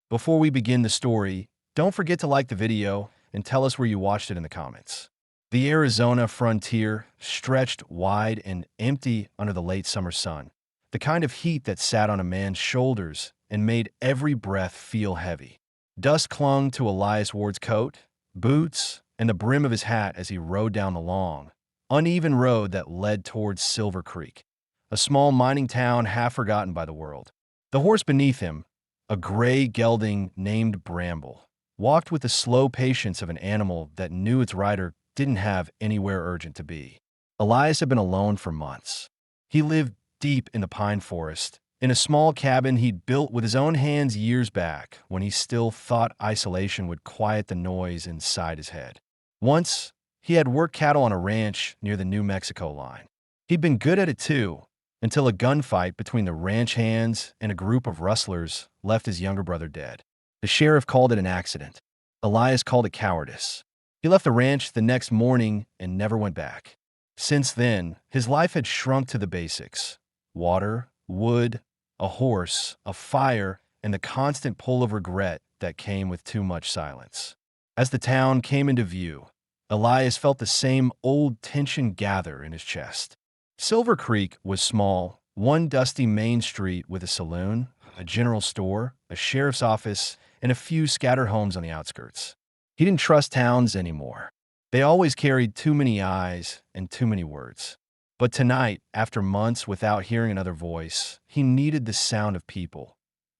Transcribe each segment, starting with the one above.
Before we begin the story, don't forget to like the video and tell us where you watched it in the comments. The Arizona frontier stretched wide and empty under the late summer sun, the kind of heat that sat on a man's shoulders and made every breath feel heavy. Dust clung to Elias Ward's coat, boots, and the brim of his hat as he rode down the long, uneven road that led towards Silver Creek, a small mining town half forgotten by the world. The horse beneath him, a gray gelding named Bramble, walked with the slow patience of an animal that knew its rider didn't have anywhere urgent to be. Elias had been alone for months. He lived deep in the pine forest, in a small cabin he'd built with his own hands years back when he still thought isolation would quiet the noise inside his head. Once, he had worked cattle on a ranch near the New Mexico line. He'd been good at it too, until a gunfight between the ranch hands and a group of rustlers left his younger brother dead. The sheriff called it an accident. Elias called it cowardice. He left the ranch the next morning and never went back. Since then, his life had shrunk to the basics: water, wood, a horse, a fire, and the constant pull of regret that came with too much silence. As the town came into view, Elias felt the same old tension gather in his chest. Silver Creek was small, one dusty main street with a saloon, a general store, a sheriff's office, and a few scattered homes on the outskirts. He didn't trust towns anymore. They always carried too many eyes and too many words. But tonight, after months without hearing another voice, he needed the sound of people.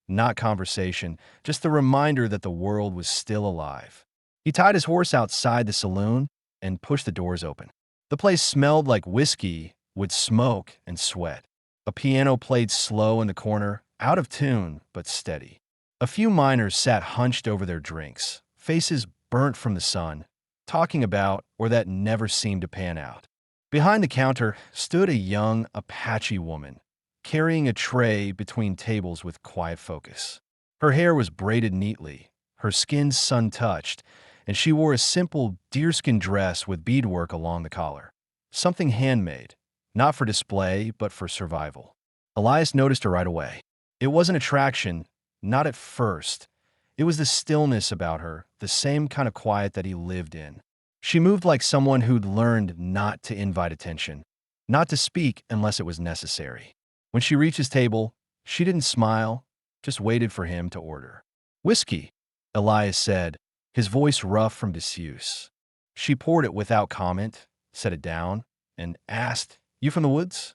Not conversation, just the reminder that the world was still alive. He tied his horse outside the saloon and pushed the doors open. The place smelled like whiskey with smoke and sweat. A piano played slow in the corner, out of tune but steady. A few miners sat hunched over their drinks, faces burnt from the sun, talking about or that never seemed to pan out. Behind the counter stood a young Apache woman, carrying a tray between tables with quiet focus. Her hair was braided neatly, her skin sun-touched, and she wore a simple deerskin dress with beadwork along the collar. Something handmade, not for display, but for survival. Elias noticed her right away. It wasn't attraction, not at first. It was the stillness about her, the same kind of quiet that he lived in. She moved like someone who'd learned not to invite attention, not to speak unless it was necessary. When she reached his table, she didn't smile, just waited for him to order. "Whiskey," Elias said, his voice rough from disuse. She poured it without comment, set it down, and asked, "You from the woods?"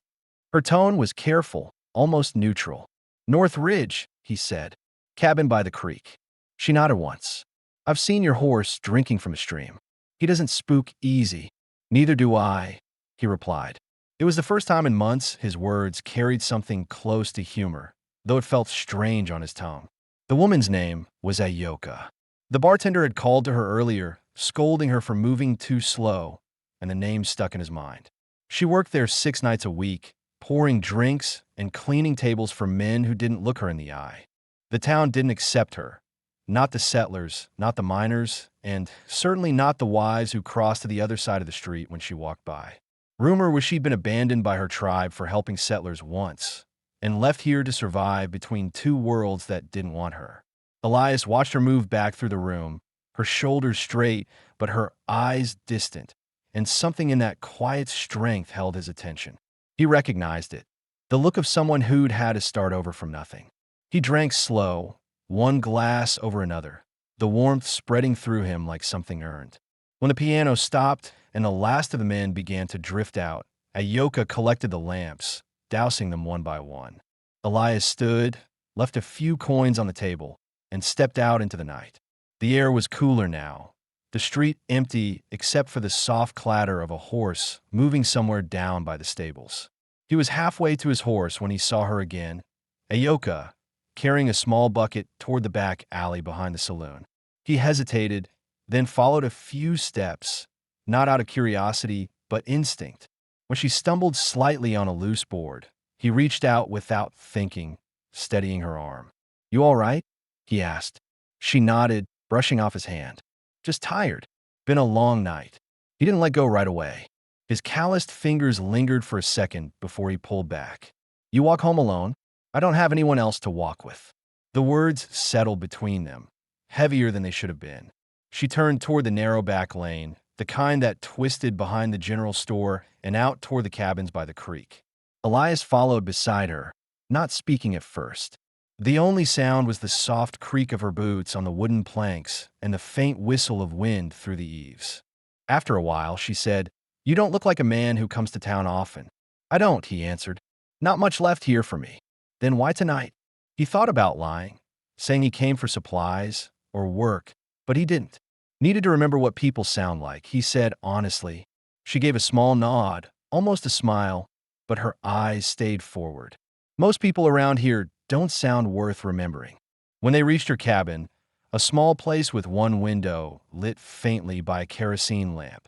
Her tone was careful, almost neutral. "North Ridge," he said. "Cabin by the creek." She nodded once. "I've seen your horse drinking from a stream. He doesn't spook easy." "Neither do I," he replied. It was the first time in months his words carried something close to humor, though it felt strange on his tongue. The woman's name was Ayoka. The bartender had called to her earlier, scolding her for moving too slow, and the name stuck in his mind. She worked there 6 nights a week, pouring drinks and cleaning tables for men who didn't look her in the eye. The town didn't accept her. Not the settlers, not the miners, and certainly not the wives who crossed to the other side of the street when she walked by. Rumor was she'd been abandoned by her tribe for helping settlers once, and left here to survive between two worlds that didn't want her. Elias watched her move back through the room, her shoulders straight, but her eyes distant, and something in that quiet strength held his attention. He recognized it, the look of someone who'd had to start over from nothing. He drank slow, one glass over another, the warmth spreading through him like something earned. When the piano stopped and the last of the men began to drift out, Ayoka collected the lamps, dousing them one by one. Elias stood, left a few coins on the table, and stepped out into the night. The air was cooler now, the street empty except for the soft clatter of a horse moving somewhere down by the stables. He was halfway to his horse when he saw her again, Ayoka, carrying a small bucket toward the back alley behind the saloon. He hesitated, then followed a few steps, not out of curiosity, but instinct. When she stumbled slightly on a loose board, he reached out without thinking, steadying her arm. "You all right?" he asked. She nodded, brushing off his hand. "Just tired. Been a long night." He didn't let go right away. His calloused fingers lingered for a second before he pulled back. "You walk home alone? I don't have anyone else to walk with." The words settled between them, heavier than they should have been. She turned toward the narrow back lane, the kind that twisted behind the general store and out toward the cabins by the creek. Elias followed beside her, not speaking at first. The only sound was the soft creak of her boots on the wooden planks and the faint whistle of wind through the eaves. After a while, she said, "You don't look like a man who comes to town often." "I don't," he answered. "Not much left here for me." "Then why tonight?" He thought about lying, saying he came for supplies or work, but he didn't. "Needed to remember what people sound like," he said honestly. She gave a small nod, almost a smile, but her eyes stayed forward. "Most people around here don't sound worth remembering." When they reached her cabin, a small place with one window lit faintly by a kerosene lamp,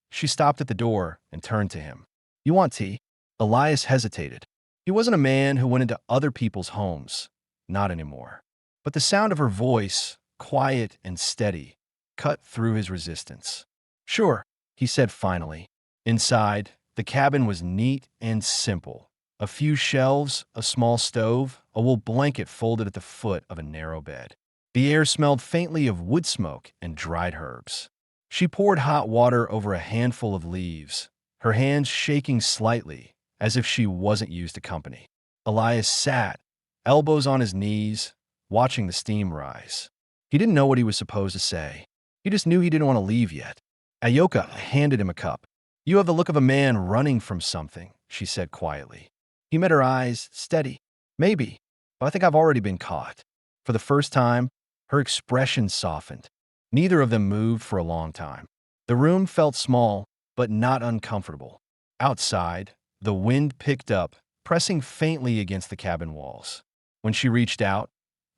she stopped at the door and turned to him. "You want tea?" Elias hesitated. He wasn't a man who went into other people's homes. Not anymore. But the sound of her voice, quiet and steady, cut through his resistance. "Sure," he said finally. Inside, the cabin was neat and simple. A few shelves, a small stove, a wool blanket folded at the foot of a narrow bed. The air smelled faintly of wood smoke and dried herbs. She poured hot water over a handful of leaves, her hands shaking slightly, as if she wasn't used to company. Elias sat, elbows on his knees, watching the steam rise. He didn't know what he was supposed to say. He just knew he didn't want to leave yet. Ayoka handed him a cup. "You have the look of a man running from something," she said quietly. He met her eyes, steady. "Maybe, but I think I've already been caught." For the first time, her expression softened. Neither of them moved for a long time. The room felt small, but not uncomfortable. Outside, the wind picked up, pressing faintly against the cabin walls. When she reached out,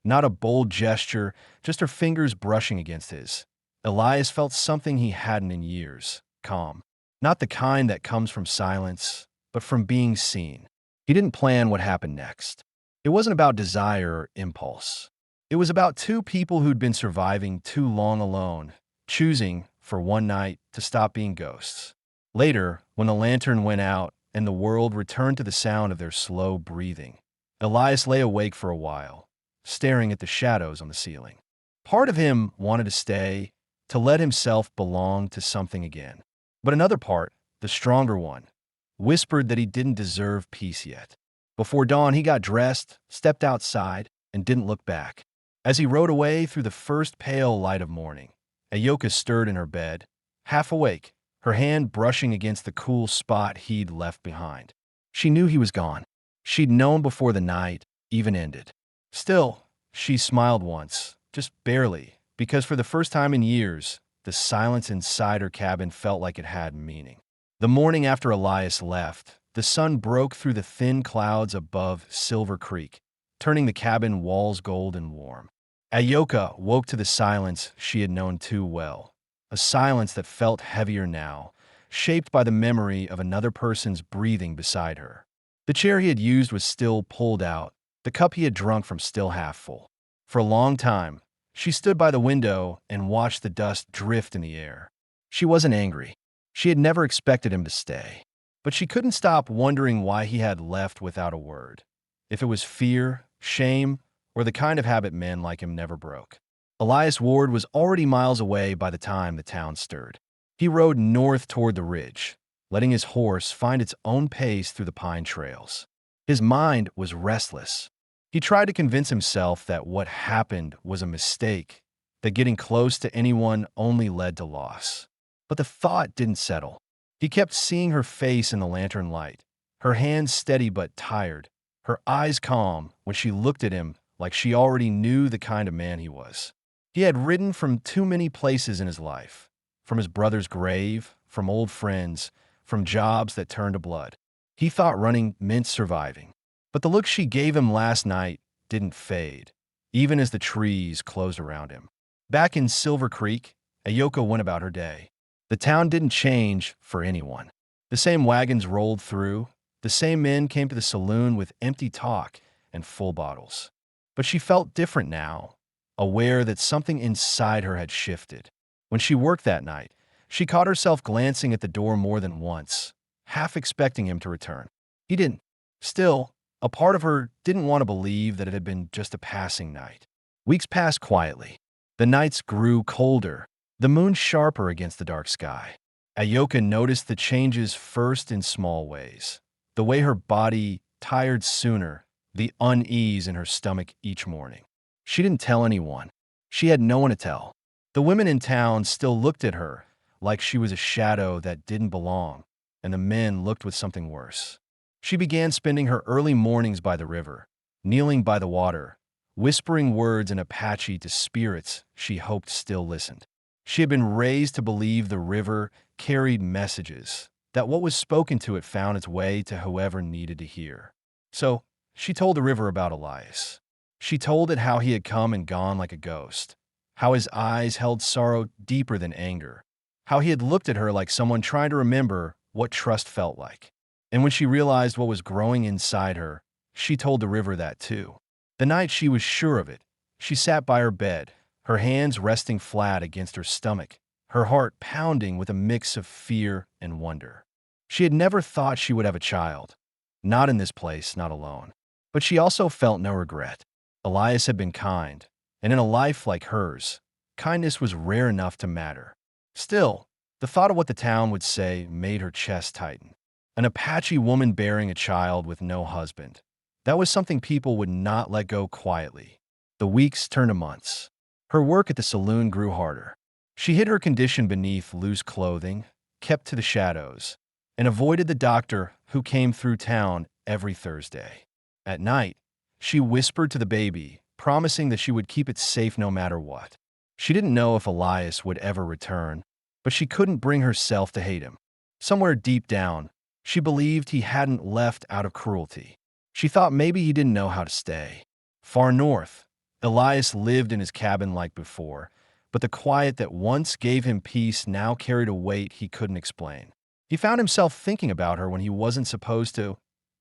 not a bold gesture, just her fingers brushing against his, Elias felt something he hadn't in years, calm. Not the kind that comes from silence, but from being seen. He didn't plan what happened next. It wasn't about desire or impulse. It was about two people who'd been surviving too long alone, choosing, for one night, to stop being ghosts. Later, when the lantern went out and the world returned to the sound of their slow breathing, Elias lay awake for a while, staring at the shadows on the ceiling. Part of him wanted to stay, to let himself belong to something again. But another part, the stronger one, whispered that he didn't deserve peace yet. Before dawn, he got dressed, stepped outside, and didn't look back. As he rode away through the first pale light of morning, Ayoka stirred in her bed, half awake, her hand brushing against the cool spot he'd left behind. She knew he was gone. She'd known before the night even ended. Still, she smiled once, just barely, because for the first time in years, the silence inside her cabin felt like it had meaning. The morning after Elias left, the sun broke through the thin clouds above Silver Creek, turning the cabin walls gold and warm. Ayoka woke to the silence she had known too well, a silence that felt heavier now, shaped by the memory of another person's breathing beside her. The chair he had used was still pulled out, the cup he had drunk from still half full. For a long time, she stood by the window and watched the dust drift in the air. She wasn't angry. She had never expected him to stay. But she couldn't stop wondering why he had left without a word. If it was fear, shame, or the kind of habit men like him never broke. Elias Ward was already miles away by the time the town stirred. He rode north toward the ridge, letting his horse find its own pace through the pine trails. His mind was restless. He tried to convince himself that what happened was a mistake, that getting close to anyone only led to loss. But the thought didn't settle. He kept seeing her face in the lantern light, her hands steady but tired, her eyes calm when she looked at him like she already knew the kind of man he was. He had ridden from too many places in his life, from his brother's grave, from old friends, from jobs that turned to blood. He thought running meant surviving. But the look she gave him last night didn't fade, even as the trees closed around him. Back in Silver Creek, Ayoka went about her day. The town didn't change for anyone. The same wagons rolled through, the same men came to the saloon with empty talk and full bottles. But she felt different now, aware that something inside her had shifted. When she worked that night, she caught herself glancing at the door more than once, half expecting him to return. He didn't. Still, A part of her didn't want to believe that it had been just a passing night. Weeks passed quietly. The nights grew colder, the moon sharper against the dark sky. Ayoka noticed the changes first in small ways. The way her body tired sooner, the unease in her stomach each morning. She didn't tell anyone. She had no one to tell. The women in town still looked at her like she was a shadow that didn't belong, and the men looked with something worse. She began spending her early mornings by the river, kneeling by the water, whispering words in Apache to spirits she hoped still listened. She had been raised to believe the river carried messages, that what was spoken to it found its way to whoever needed to hear. So, she told the river about Elias. She told it how he had come and gone like a ghost, how his eyes held sorrow deeper than anger, how he had looked at her like someone trying to remember what trust felt like. And when she realized what was growing inside her, she told the river that too. The night she was sure of it, she sat by her bed, her hands resting flat against her stomach, her heart pounding with a mix of fear and wonder. She had never thought she would have a child. Not in this place, not alone. But she also felt no regret. Elias had been kind, and in a life like hers, kindness was rare enough to matter. Still, the thought of what the town would say made her chest tighten. An Apache woman bearing a child with no husband. That was something people would not let go quietly. The weeks turned to months. Her work at the saloon grew harder. She hid her condition beneath loose clothing, kept to the shadows, and avoided the doctor who came through town every Thursday. At night, she whispered to the baby, promising that she would keep it safe no matter what. She didn't know if Elias would ever return, but she couldn't bring herself to hate him. Somewhere deep down, she believed he hadn't left out of cruelty. She thought maybe he didn't know how to stay. Far north, Elias lived in his cabin like before, but the quiet that once gave him peace now carried a weight he couldn't explain. He found himself thinking about her when he wasn't supposed to,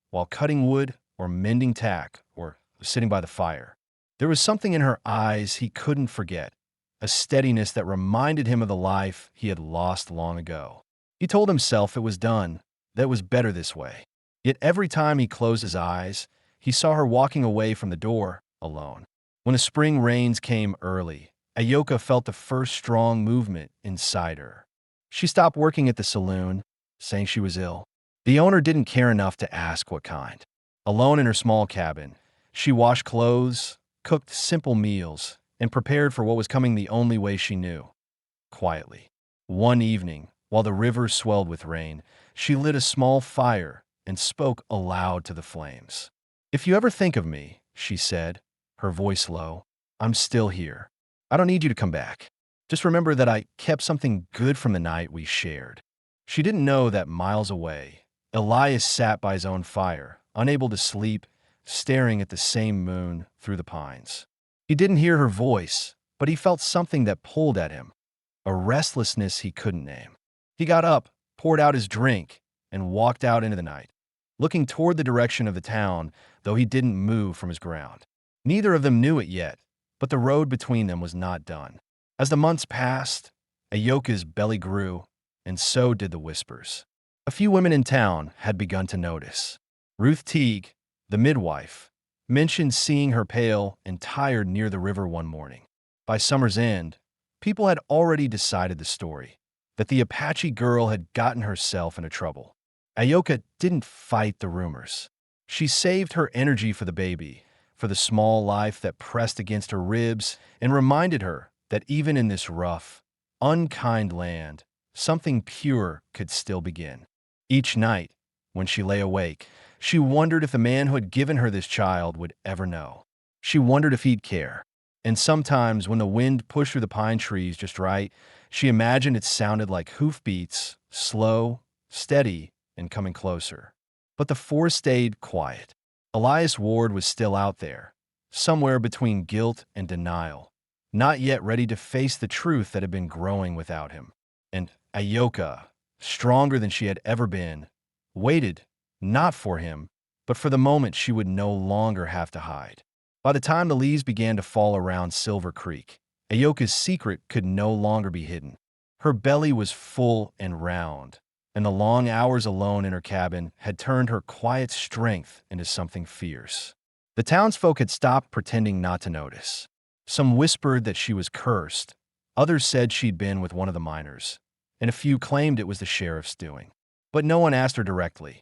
while cutting wood or mending tack or sitting by the fire. There was something in her eyes he couldn't forget, a steadiness that reminded him of the life he had lost long ago. He told himself it was done, that it was better this way. Yet every time he closed his eyes, he saw her walking away from the door, alone. When the spring rains came early, Ayoka felt the first strong movement inside her. She stopped working at the saloon, saying she was ill. The owner didn't care enough to ask what kind. Alone in her small cabin, she washed clothes, cooked simple meals, and prepared for what was coming the only way she knew, quietly. One evening, while the river swelled with rain, she lit a small fire and spoke aloud to the flames. "If you ever think of me," she said, her voice low, "I'm still here. I don't need you to come back. Just remember that I kept something good from the night we shared." She didn't know that miles away, Elias sat by his own fire, unable to sleep, staring at the same moon through the pines. He didn't hear her voice, but he felt something that pulled at him, a restlessness he couldn't name. He got up, poured out his drink, and walked out into the night, looking toward the direction of the town, though he didn't move from his ground. Neither of them knew it yet, but the road between them was not done. As the months passed, Ayoka's belly grew, and so did the whispers. A few women in town had begun to notice. Ruth Teague, the midwife, mentioned seeing her pale and tired near the river one morning. By summer's end, people had already decided the story, that the Apache girl had gotten herself into trouble. Ayoka didn't fight the rumors. She saved her energy for the baby, for the small life that pressed against her ribs, and reminded her that even in this rough, unkind land, something pure could still begin. Each night, when she lay awake, she wondered if the man who had given her this child would ever know. She wondered if he'd care. And sometimes, when the wind pushed through the pine trees just right, she imagined it sounded like hoofbeats, slow, steady, and coming closer. But the forest stayed quiet. Elias Ward was still out there, somewhere between guilt and denial, not yet ready to face the truth that had been growing without him. And Ayoka, stronger than she had ever been, waited, not for him, but for the moment she would no longer have to hide. By the time the leaves began to fall around Silver Creek, Ayoka's secret could no longer be hidden. Her belly was full and round, and the long hours alone in her cabin had turned her quiet strength into something fierce. The townsfolk had stopped pretending not to notice. Some whispered that she was cursed, others said she'd been with one of the miners, and a few claimed it was the sheriff's doing. But no one asked her directly.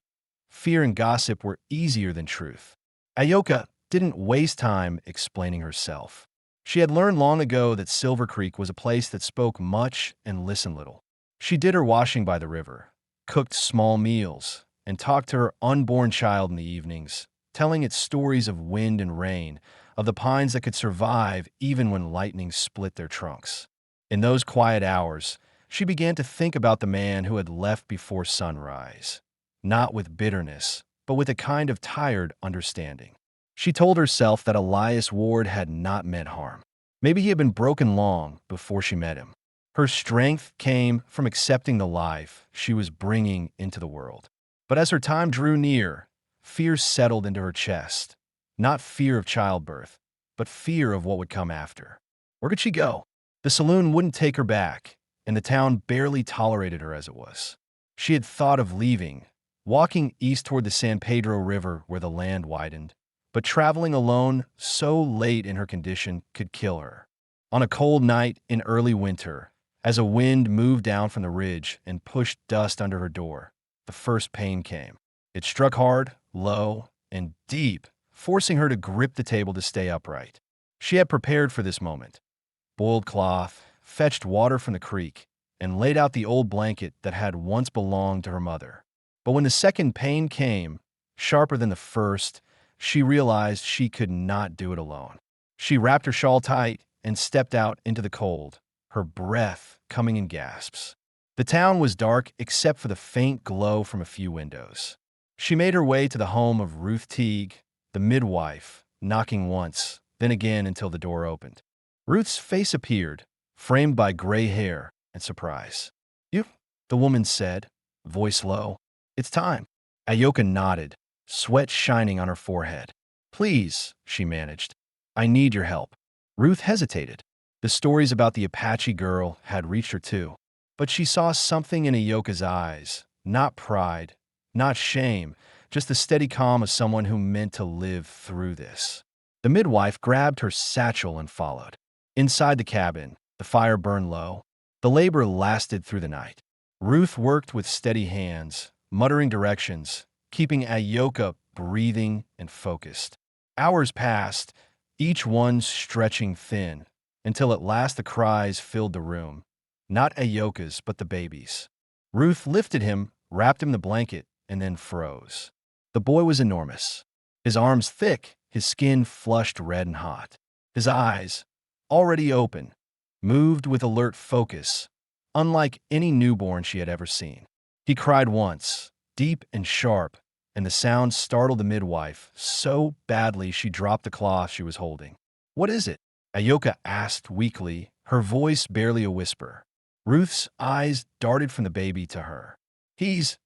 Fear and gossip were easier than truth. Ayoka didn't waste time explaining herself. She had learned long ago that Silver Creek was a place that spoke much and listened little. She did her washing by the river, cooked small meals, and talked to her unborn child in the evenings, telling it stories of wind and rain, of the pines that could survive even when lightning split their trunks. In those quiet hours, she began to think about the man who had left before sunrise, not with bitterness, but with a kind of tired understanding. She told herself that Elias Ward had not meant harm. Maybe he had been broken long before she met him. Her strength came from accepting the life she was bringing into the world. But as her time drew near, fear settled into her chest. Not fear of childbirth, but fear of what would come after. Where could she go? The saloon wouldn't take her back, and the town barely tolerated her as it was. She had thought of leaving, walking east toward the San Pedro River where the land widened, but traveling alone so late in her condition could kill her. On a cold night in early winter, as a wind moved down from the ridge and pushed dust under her door, the first pain came. It struck hard, low, and deep, forcing her to grip the table to stay upright. She had prepared for this moment, boiled cloth, fetched water from the creek, and laid out the old blanket that had once belonged to her mother. But when the second pain came, sharper than the first, she realized she could not do it alone. She wrapped her shawl tight and stepped out into the cold, her breath coming in gasps. The town was dark except for the faint glow from a few windows. She made her way to the home of Ruth Teague, the midwife, knocking once, then again until the door opened. Ruth's face appeared, framed by gray hair and surprise. "You?" the woman said, voice low. "It's time." Ayoka nodded, sweat shining on her forehead. "Please," she managed. "I need your help." Ruth hesitated. The stories about the Apache girl had reached her too. But she saw something in Ayoka's eyes, not pride, not shame, just the steady calm of someone who meant to live through this. The midwife grabbed her satchel and followed. Inside the cabin, the fire burned low. The labor lasted through the night. Ruth worked with steady hands, muttering directions, keeping Ayoka breathing and focused. Hours passed, each one stretching thin, until at last the cries filled the room. Not Ayoka's, but the baby's. Ruth lifted him, wrapped him in the blanket, and then froze. The boy was enormous. His arms thick, his skin flushed red and hot. His eyes, already open, moved with alert focus, unlike any newborn she had ever seen. He cried once, deep and sharp, and the sound startled the midwife so badly she dropped the cloth she was holding. "What is it?" Ayoka asked weakly, her voice barely a whisper. Ruth's eyes darted from the baby to her. He's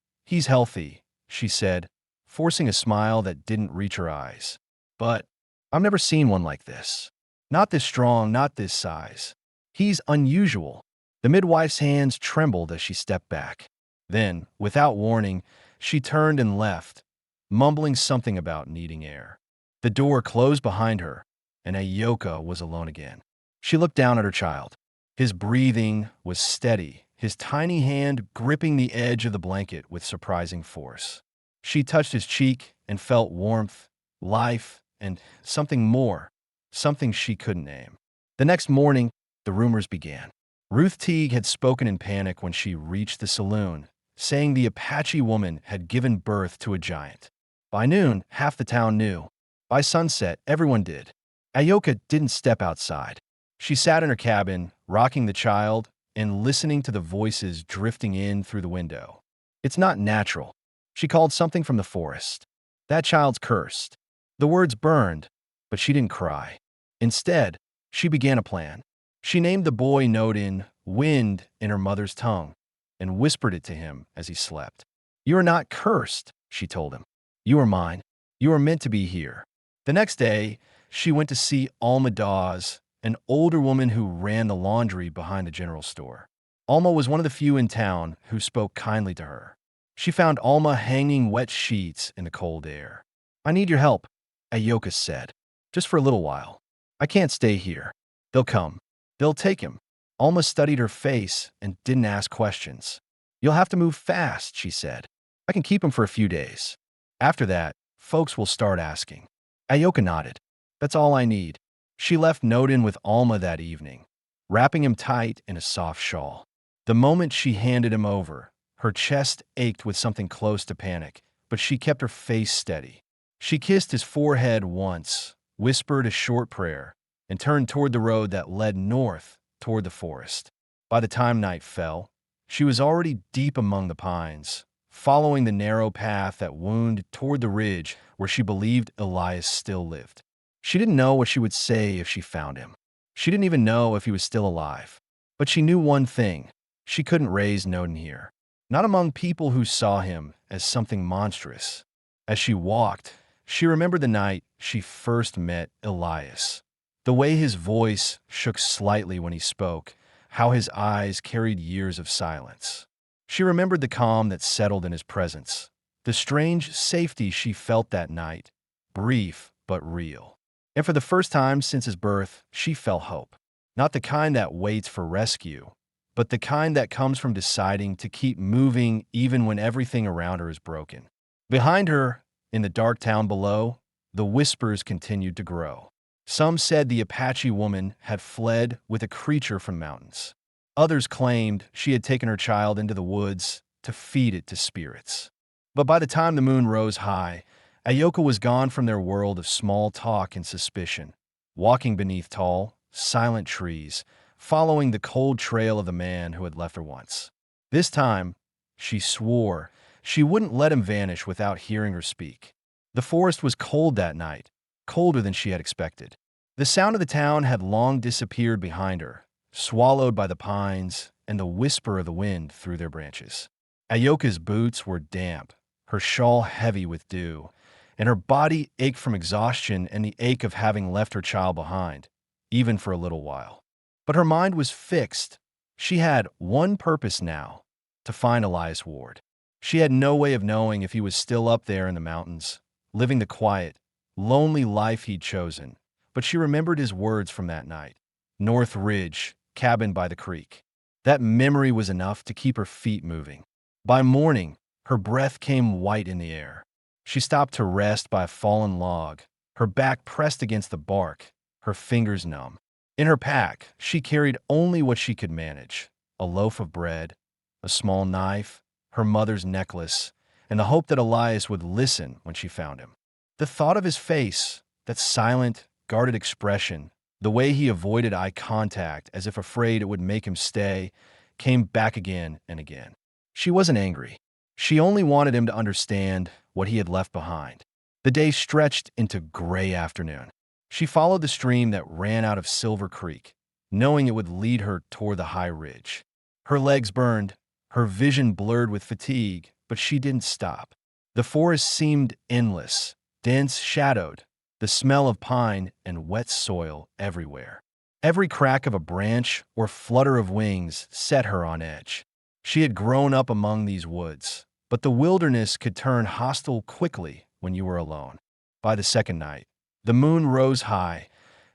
healthy," she said, forcing a smile that didn't reach her eyes. "But I've never seen one like this. Not this strong, not this size. He's unusual." The midwife's hands trembled as she stepped back. Then, without warning, she turned and left, mumbling something about needing air. The door closed behind her, and Ayoka was alone again. She looked down at her child. His breathing was steady, his tiny hand gripping the edge of the blanket with surprising force. She touched his cheek and felt warmth, life, and something more, something she couldn't name. The next morning, the rumors began. Ruth Teague had spoken in panic when she reached the saloon, saying the Apache woman had given birth to a giant. By noon, half the town knew. By sunset, everyone did. Ayoka didn't step outside. She sat in her cabin, rocking the child and listening to the voices drifting in through the window. "It's not natural," she called something from the forest. "That child's cursed." The words burned, but she didn't cry. Instead, she began a plan. She named the boy note in wind in her mother's tongue and whispered it to him as he slept. "You are not cursed," she told him. "You are mine. You are meant to be here." The next day, she went to see Alma Dawes, an older woman who ran the laundry behind the general store. Alma was one of the few in town who spoke kindly to her. She found Alma hanging wet sheets in the cold air. "I need your help," Ayoka said. "Just for a little while. I can't stay here. They'll come. They'll take him." Alma studied her face and didn't ask questions. "You'll have to move fast," she said. "I can keep him for a few days. After that, folks will start asking." Ayoka nodded. "That's all I need." She left Nodin with Alma that evening, wrapping him tight in a soft shawl. The moment she handed him over, her chest ached with something close to panic, but she kept her face steady. She kissed his forehead once, whispered a short prayer, and turned toward the road that led north toward the forest. By the time night fell, she was already deep among the pines, following the narrow path that wound toward the ridge where she believed Elias still lived. She didn't know what she would say if she found him. She didn't even know if he was still alive. But she knew one thing: she couldn't raise Nodin here. Not among people who saw him as something monstrous. As she walked, she remembered the night she first met Elias. The way his voice shook slightly when he spoke, how his eyes carried years of silence. She remembered the calm that settled in his presence, the strange safety she felt that night, brief but real. And for the first time since his birth, she felt hope. Not the kind that waits for rescue, but the kind that comes from deciding to keep moving even when everything around her is broken. Behind her, in the dark town below, the whispers continued to grow. Some said the Apache woman had fled with a creature from mountains. Others claimed she had taken her child into the woods to feed it to spirits. But by the time the moon rose high, Ayoka was gone from their world of small talk and suspicion, walking beneath tall, silent trees, following the cold trail of the man who had left her once. This time, she swore she wouldn't let him vanish without hearing her speak. The forest was cold that night, colder than she had expected. The sound of the town had long disappeared behind her, swallowed by the pines and the whisper of the wind through their branches. Ayoka's boots were damp, her shawl heavy with dew, and her body ached from exhaustion and the ache of having left her child behind, even for a little while. But her mind was fixed. She had one purpose now: to find Elias Ward. She had no way of knowing if he was still up there in the mountains, living the quiet, lonely life he'd chosen, but she remembered his words from that night. North Ridge, cabin by the creek. That memory was enough to keep her feet moving. By morning, her breath came white in the air. She stopped to rest by a fallen log, her back pressed against the bark, her fingers numb. In her pack, she carried only what she could manage: a loaf of bread, a small knife, her mother's necklace, and the hope that Elias would listen when she found him. The thought of his face, that silent, guarded expression, the way he avoided eye contact as if afraid it would make him stay, came back again and again. She wasn't angry. She only wanted him to understand what he had left behind. The day stretched into gray afternoon. She followed the stream that ran out of Silver Creek, knowing it would lead her toward the high ridge. Her legs burned, her vision blurred with fatigue, but she didn't stop. The forest seemed endless, dense, shadowed, the smell of pine and wet soil everywhere. Every crack of a branch or flutter of wings set her on edge. She had grown up among these woods, but the wilderness could turn hostile quickly when you were alone. By the second night, the moon rose high,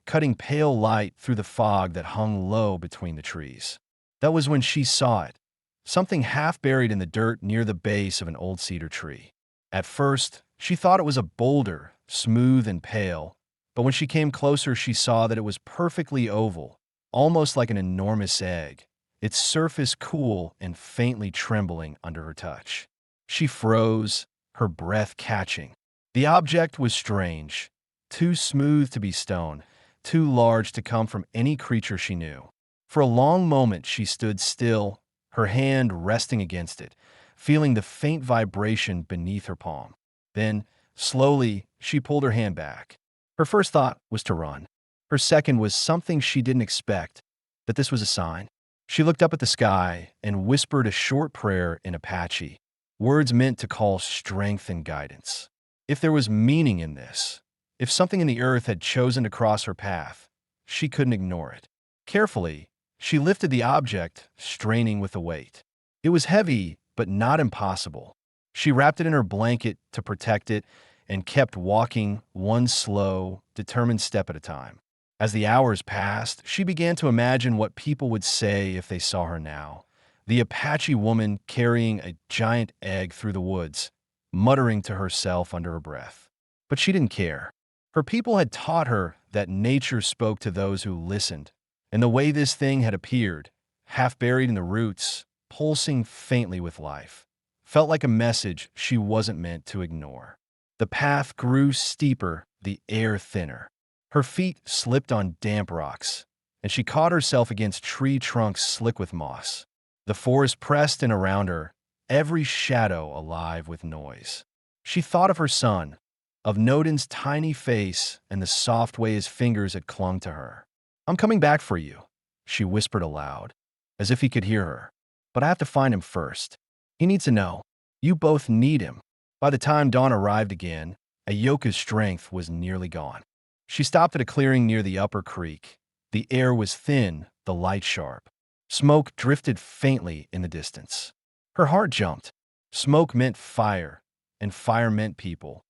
cutting pale light through the fog that hung low between the trees. That was when she saw it, something half buried in the dirt near the base of an old cedar tree. At first, she thought it was a boulder, smooth and pale, but when she came closer, she saw that it was perfectly oval, almost like an enormous egg, its surface cool and faintly trembling under her touch. She froze, her breath catching. The object was strange, too smooth to be stone, too large to come from any creature she knew. For a long moment she stood still, her hand resting against it, feeling the faint vibration beneath her palm. Then, slowly, she pulled her hand back. Her first thought was to run. Her second was something she didn't expect, that this was a sign. She looked up at the sky and whispered a short prayer in Apache, words meant to call strength and guidance. If there was meaning in this, if something in the earth had chosen to cross her path, she couldn't ignore it. Carefully, she lifted the object, straining with the weight. It was heavy, but not impossible. She wrapped it in her blanket to protect it and kept walking one slow, determined step at a time. As the hours passed, she began to imagine what people would say if they saw her now. The Apache woman carrying a giant egg through the woods, muttering to herself under her breath. But she didn't care. Her people had taught her that nature spoke to those who listened, and the way this thing had appeared, half buried in the roots, pulsing faintly with life, felt like a message she wasn't meant to ignore. The path grew steeper, the air thinner. Her feet slipped on damp rocks, and she caught herself against tree trunks slick with moss. The forest pressed in around her, every shadow alive with noise. She thought of her son, of Nodin's tiny face and the soft way his fingers had clung to her. "I'm coming back for you," she whispered aloud, as if he could hear her. "But I have to find him first. He needs to know. You both need him." By the time dawn arrived again, Ayoka's strength was nearly gone. She stopped at a clearing near the upper creek. The air was thin, the light sharp. Smoke drifted faintly in the distance. Her heart jumped. Smoke meant fire, and fire meant people.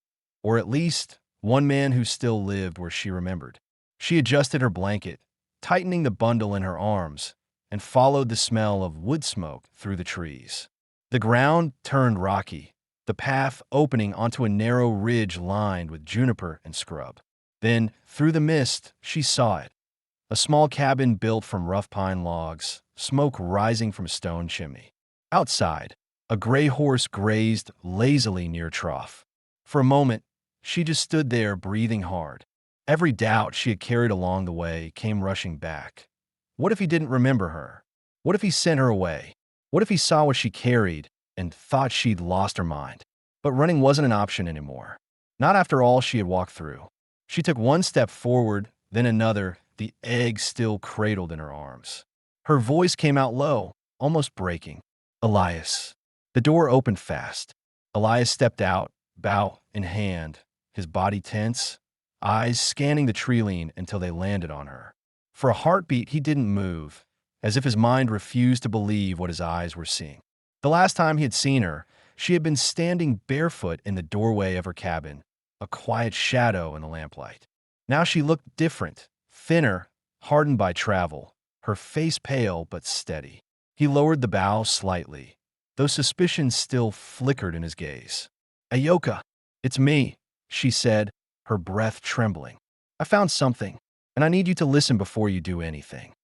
Or at least, one man who still lived where she remembered. She adjusted her blanket, tightening the bundle in her arms, and followed the smell of wood smoke through the trees. The ground turned rocky, the path opening onto a narrow ridge lined with juniper and scrub. Then, through the mist, she saw it. A small cabin built from rough pine logs, smoke rising from a stone chimney. Outside, a gray horse grazed lazily near a trough. For a moment, she just stood there breathing hard. Every doubt she had carried along the way came rushing back. What if he didn't remember her? What if he sent her away? What if he saw what she carried and thought she'd lost her mind? But running wasn't an option anymore. Not after all she had walked through. She took one step forward, then another, the egg still cradled in her arms. Her voice came out low, almost breaking. "Elias." The door opened fast. Elias stepped out, bow in hand, his body tense, eyes scanning the tree-line until they landed on her. For a heartbeat, he didn't move, as if his mind refused to believe what his eyes were seeing. The last time he had seen her, she had been standing barefoot in the doorway of her cabin, a quiet shadow in the lamplight. Now she looked different, thinner, hardened by travel, her face pale but steady. He lowered the bow slightly, though suspicion still flickered in his gaze. "Ayoka, it's me," she said, her breath trembling. "I found something, and I need you to listen before you do anything."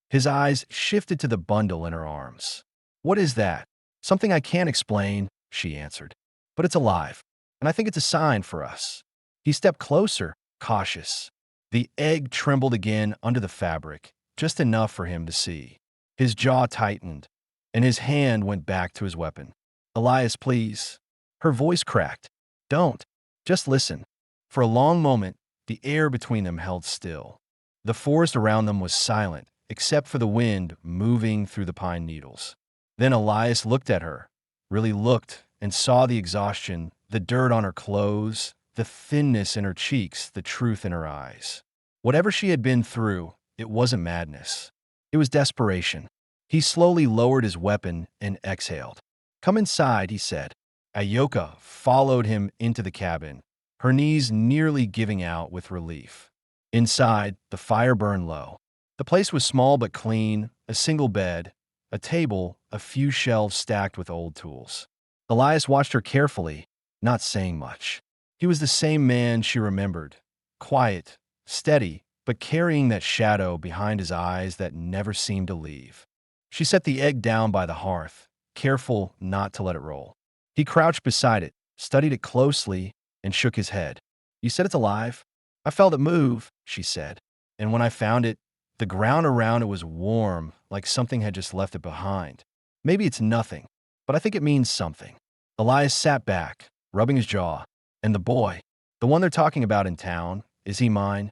His eyes shifted to the bundle in her arms. "What is that?" "Something I can't explain," she answered. "But it's alive, and I think it's a sign for us." He stepped closer, cautious. The egg trembled again under the fabric, just enough for him to see. His jaw tightened, and his hand went back to his weapon. "Elias, please." Her voice cracked. "Don't. Just listen." For a long moment, the air between them held still. The forest around them was silent, except for the wind moving through the pine needles. Then Elias looked at her, really looked, and saw the exhaustion, the dirt on her clothes, the thinness in her cheeks, the truth in her eyes. Whatever she had been through, it wasn't madness. It was desperation. He slowly lowered his weapon and exhaled. "Come inside," he said. Ayoka followed him into the cabin, her knees nearly giving out with relief. Inside, the fire burned low. The place was small but clean, a single bed, a table, a few shelves stacked with old tools. Elias watched her carefully, not saying much. He was the same man she remembered, quiet, steady, but carrying that shadow behind his eyes that never seemed to leave. She set the egg down by the hearth, careful not to let it roll. He crouched beside it, studied it closely, and shook his head. "You said it's alive?" "I felt it move," she said. "And when I found it, the ground around it was warm, like something had just left it behind. Maybe it's nothing, but I think it means something." Elias sat back, rubbing his jaw. "And the boy, the one they're talking about in town, is he mine?"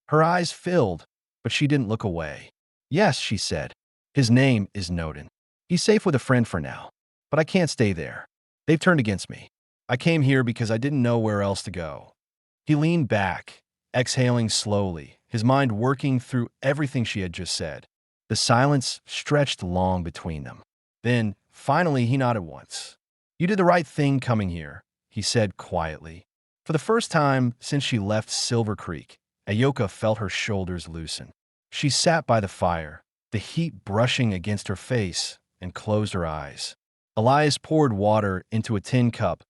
Her eyes filled, but she didn't look away. "Yes," she said. "His name is Nodin. He's safe with a friend for now, but I can't stay there. They've turned against me. I came here because I didn't know where else to go." He leaned back, exhaling slowly, his mind working through everything she had just said. The silence stretched long between them. Then, finally, he nodded once. You did the right thing coming here, he said quietly. For the first time since she left Silver Creek, Ayoka felt her shoulders loosen. She sat by the fire, the heat brushing against her face, and closed her eyes. Elias poured water into a tin cup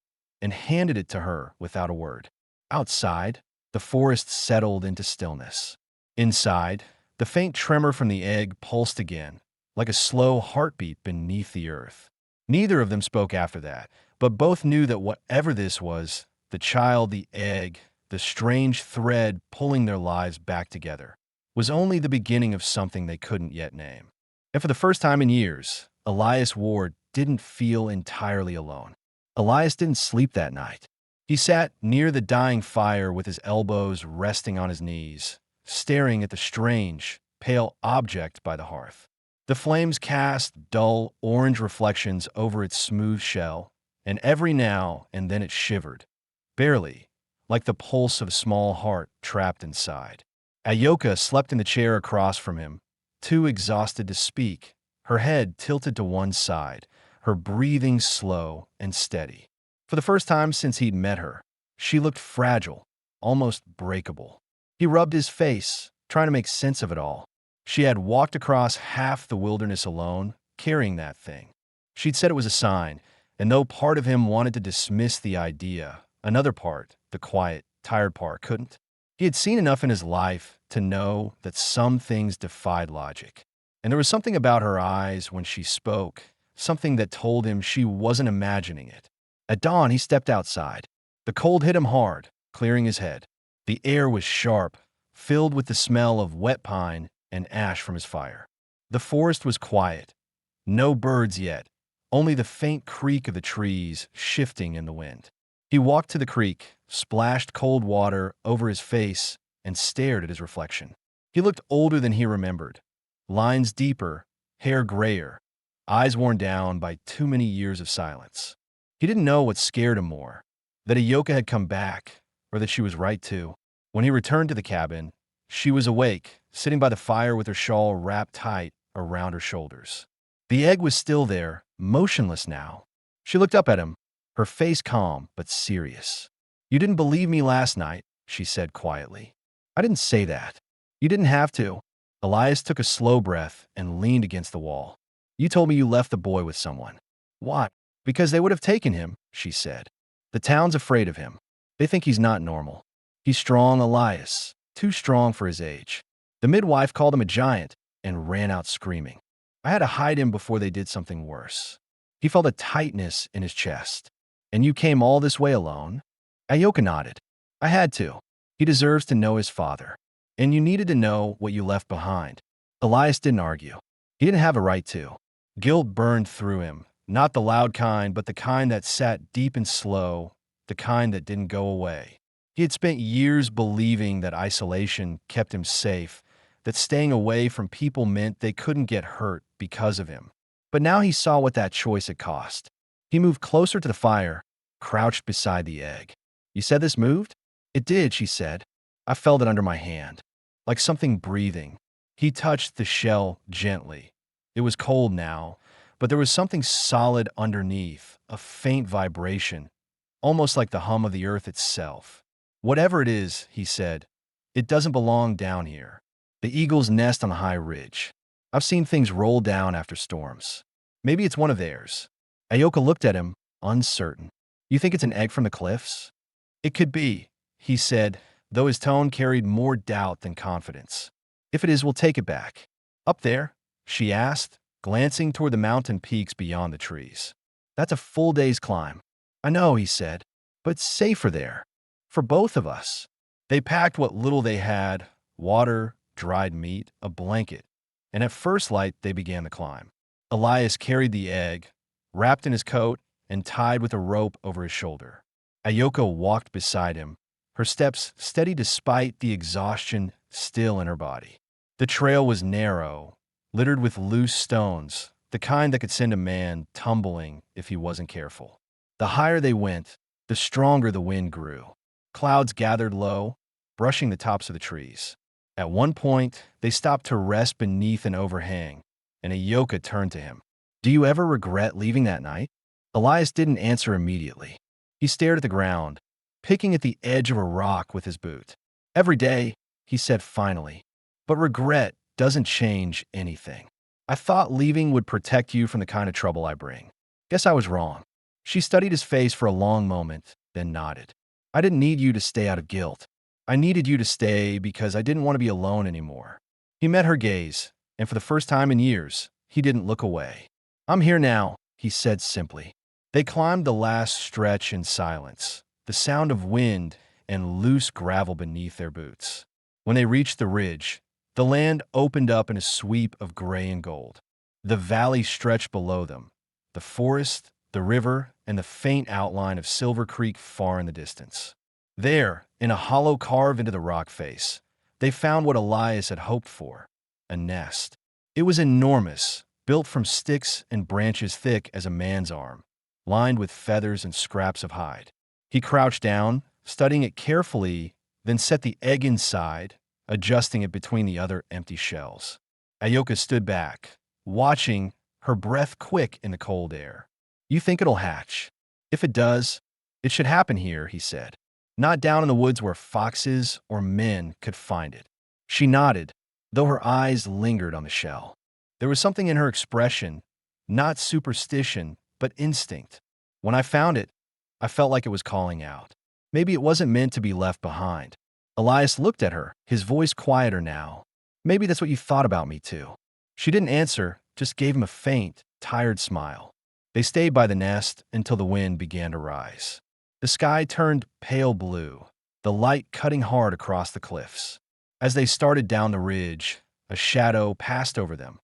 and handed it to her without a word. Outside, the forest settled into stillness. Inside, the faint tremor from the egg pulsed again, like a slow heartbeat beneath the earth. Neither of them spoke after that, but both knew that whatever this was, the child, the egg, the strange thread pulling their lives back together, was only the beginning of something they couldn't yet name. And for the first time in years, Elias Ward didn't feel entirely alone. Elias didn't sleep that night. He sat near the dying fire with his elbows resting on his knees, staring at the strange, pale object by the hearth. The flames cast dull, orange reflections over its smooth shell, and every now and then it shivered, barely, like the pulse of a small heart trapped inside. Ayoka slept in the chair across from him, too exhausted to speak, her head tilted to one side, her breathing slow and steady. For the first time since he'd met her, she looked fragile, almost breakable. He rubbed his face, trying to make sense of it all. She had walked across half the wilderness alone, carrying that thing. She'd said it was a sign, and though part of him wanted to dismiss the idea, another part, the quiet, tired part, couldn't. He had seen enough in his life to know that some things defied logic. And there was something about her eyes when she spoke, something that told him she wasn't imagining it. At dawn, he stepped outside. The cold hit him hard, clearing his head. The air was sharp, filled with the smell of wet pine and ash from his fire. The forest was quiet. No birds yet, only the faint creak of the trees shifting in the wind. He walked to the creek, splashed cold water over his face, and stared at his reflection. He looked older than he remembered. Lines deeper, hair grayer, eyes worn down by too many years of silence. He didn't know what scared him more, that Ayoka had come back, or that she was right too. When he returned to the cabin, she was awake, sitting by the fire with her shawl wrapped tight around her shoulders. The egg was still there, motionless now. She looked up at him, her face calm but serious. "You didn't believe me last night," she said quietly. "I didn't say that. You didn't have to." Elias took a slow breath and leaned against the wall. "You told me you left the boy with someone." "Why?" "Because they would have taken him," she said. "The town's afraid of him. They think he's not normal. He's strong, Elias, too strong for his age. The midwife called him a giant and ran out screaming. I had to hide him before they did something worse." He felt a tightness in his chest. "And you came all this way alone?" Ayoka nodded. "I had to. He deserves to know his father. And you needed to know what you left behind." Elias didn't argue. He didn't have a right to. Guilt burned through him, not the loud kind, but the kind that sat deep and slow, the kind that didn't go away. He had spent years believing that isolation kept him safe, that staying away from people meant they couldn't get hurt because of him. But now he saw what that choice had cost. He moved closer to the fire, crouched beside the egg. "You said this moved?" "It did," she said. "I felt it under my hand, like something breathing." He touched the shell gently. It was cold now, but there was something solid underneath, a faint vibration, almost like the hum of the earth itself. "Whatever it is," he said, "it doesn't belong down here. The eagles nest on a high ridge. I've seen things roll down after storms. Maybe it's one of theirs." Ayoka looked at him, uncertain. "You think it's an egg from the cliffs?" "It could be," he said, though his tone carried more doubt than confidence. "If it is, we'll take it back." "Up there?" she asked, glancing toward the mountain peaks beyond the trees. "That's a full day's climb." "I know," he said, "but it's safer there. For both of us." They packed what little they had, water, dried meat, a blanket, and at first light they began the climb. Elias carried the egg, wrapped in his coat and tied with a rope over his shoulder. Ayoka walked beside him, her steps steady despite the exhaustion still in her body. The trail was narrow, littered with loose stones, the kind that could send a man tumbling if he wasn't careful. The higher they went, the stronger the wind grew. Clouds gathered low, brushing the tops of the trees. At one point, they stopped to rest beneath an overhang, and Ayoka turned to him. "Do you ever regret leaving that night?" Elias didn't answer immediately. He stared at the ground, picking at the edge of a rock with his boot. "Every day," he said finally, "but regret doesn't change anything. I thought leaving would protect you from the kind of trouble I bring. Guess I was wrong." She studied his face for a long moment, then nodded. "I didn't need you to stay out of guilt. I needed you to stay because I didn't want to be alone anymore." He met her gaze, and for the first time in years, he didn't look away. "I'm here now," he said simply. They climbed the last stretch in silence, the sound of wind and loose gravel beneath their boots. When they reached the ridge, the land opened up in a sweep of gray and gold. The valley stretched below them, the forest, the river, and the faint outline of Silver Creek far in the distance. There, in a hollow carved into the rock face, they found what Elias had hoped for, a nest. It was enormous, built from sticks and branches thick as a man's arm, lined with feathers and scraps of hide. He crouched down, studying it carefully, then set the egg inside, adjusting it between the other empty shells. Ayoka stood back, watching, her breath quick in the cold air. "You think it'll hatch? If it does, it should happen here," he said. "Not down in the woods where foxes or men could find it." She nodded, though her eyes lingered on the shell. There was something in her expression, not superstition, but instinct. "When I found it, I felt like it was calling out. Maybe it wasn't meant to be left behind." Elias looked at her, his voice quieter now. "Maybe that's what you thought about me too." She didn't answer, just gave him a faint, tired smile. They stayed by the nest until the wind began to rise. The sky turned pale blue, the light cutting hard across the cliffs. As they started down the ridge, a shadow passed over them,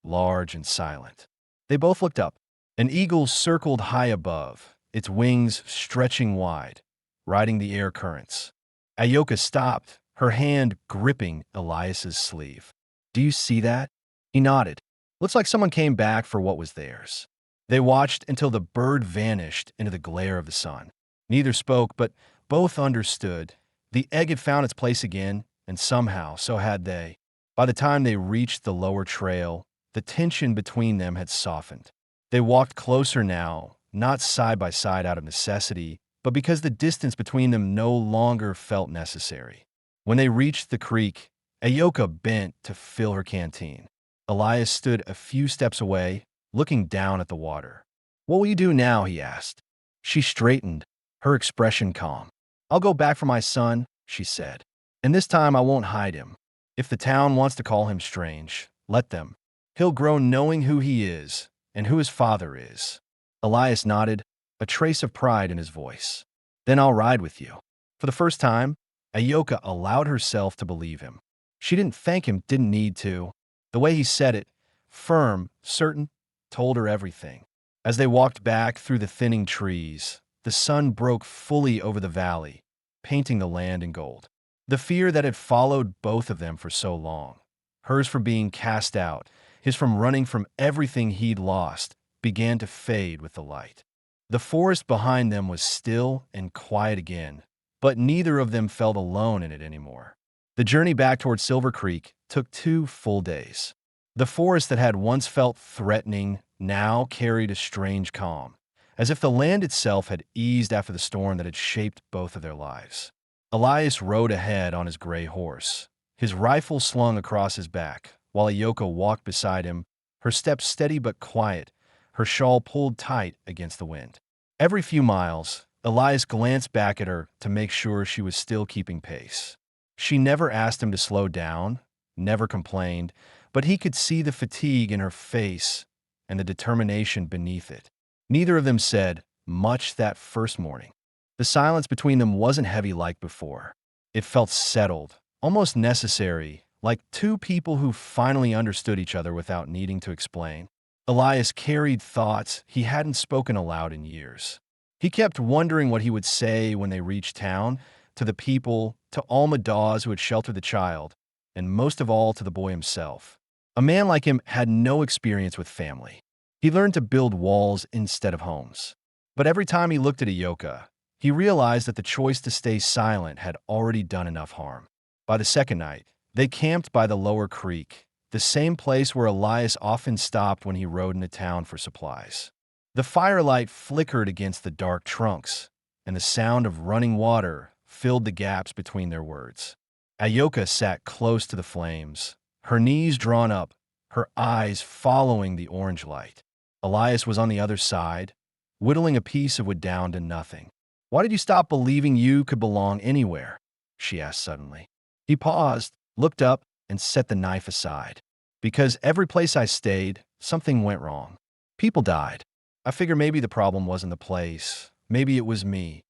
large and silent. They both looked up. An eagle circled high above, its wings stretching wide, riding the air currents. Ayoka stopped, her hand gripping Elias's sleeve. "Do you see that?" He nodded. "Looks like someone came back for what was theirs." They watched until the bird vanished into the glare of the sun. Neither spoke, but both understood. The egg had found its place again, and somehow, so had they. By the time they reached the lower trail, the tension between them had softened. They walked closer now, not side by side out of necessity, but because the distance between them no longer felt necessary. When they reached the creek, Ayoka bent to fill her canteen. Elias stood a few steps away, looking down at the water. "What will you do now?" he asked. She straightened, her expression calm. "I'll go back for my son," she said. "And this time I won't hide him. If the town wants to call him strange, let them. He'll grow knowing who he is and who his father is." Elias nodded, a trace of pride in his voice. "Then I'll ride with you." For the first time, Ayoka allowed herself to believe him. She didn't thank him, didn't need to. The way he said it, firm, certain, told her everything. As they walked back through the thinning trees, the sun broke fully over the valley, painting the land in gold. The fear that had followed both of them for so long, hers for being cast out, his from running from everything he'd lost, began to fade with the light. The forest behind them was still and quiet again, but neither of them felt alone in it anymore. The journey back toward Silver Creek took 2 full days. The forest that had once felt threatening now carried a strange calm, as if the land itself had eased after the storm that had shaped both of their lives. Elias rode ahead on his gray horse, his rifle slung across his back, while Ayoka walked beside him, her steps steady but quiet, her shawl pulled tight against the wind. Every few miles, Elias glanced back at her to make sure she was still keeping pace. She never asked him to slow down, never complained, but he could see the fatigue in her face and the determination beneath it. Neither of them said much that first morning. The silence between them wasn't heavy like before. It felt settled, almost necessary, like 2 people who finally understood each other without needing to explain. Elias carried thoughts he hadn't spoken aloud in years. He kept wondering what he would say when they reached town, to the people, to Alma Dawes who had sheltered the child, and most of all to the boy himself. A man like him had no experience with family. He learned to build walls instead of homes. But every time he looked at Ayoka, he realized that the choice to stay silent had already done enough harm. By the second night, they camped by the lower creek, the same place where Elias often stopped when he rode into town for supplies. The firelight flickered against the dark trunks, and the sound of running water filled the gaps between their words. Ayoka sat close to the flames, her knees drawn up, her eyes following the orange light. Elias was on the other side, whittling a piece of wood down to nothing. "Why did you stop believing you could belong anywhere?" she asked suddenly. He paused, looked up, and set the knife aside. "Because every place I stayed, something went wrong. People died. I figure maybe the problem wasn't the place. Maybe it was me.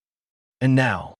And now,"